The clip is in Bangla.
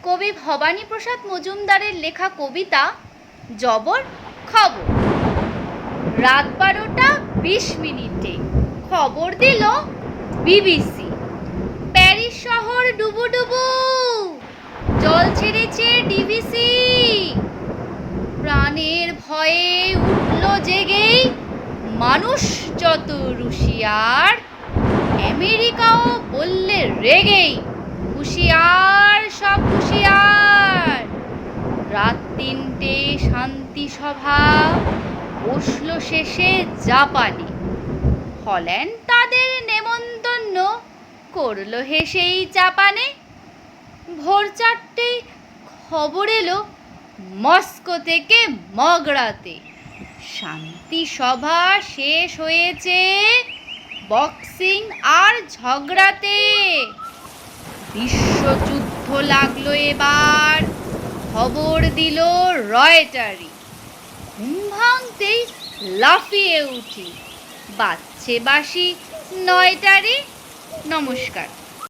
কবি ভবানীপ্রসাদ মজুমদারের লেখা কবিতা জবর খবর। রাত 12:20 খবর দিল বিবিসি। প্যারিস শহর ডুবুডুবু, জল ছেড়েছে ডিভিসি। প্রাণের ভয়ে উঠল জেগেই মানুষ যত রুশিয়ার। আমেরিকাও বললে রেগেই হুঁশিয়ার, সব হুঁশিয়ার। রাত 3টে শান্তি সভা বসল শেষে জাপানে। হল্যান্ড তাদের নেমন্তন্ন করলো হেসেই চাপানে। ভোর 4টেয় খবর এলো মস্কো থেকে মগরাতে। শান্তি সভা শেষ হয়েছে বক্সিং আর ঝগড়াতে। বিশ্বযুদ্ধ লাগলো এবার, খবর দিল রয়টারি। ঘুম ভাঙতেই লাফিয়ে উঠি, বাজছে বাঁশি 9টারই। নমস্কার।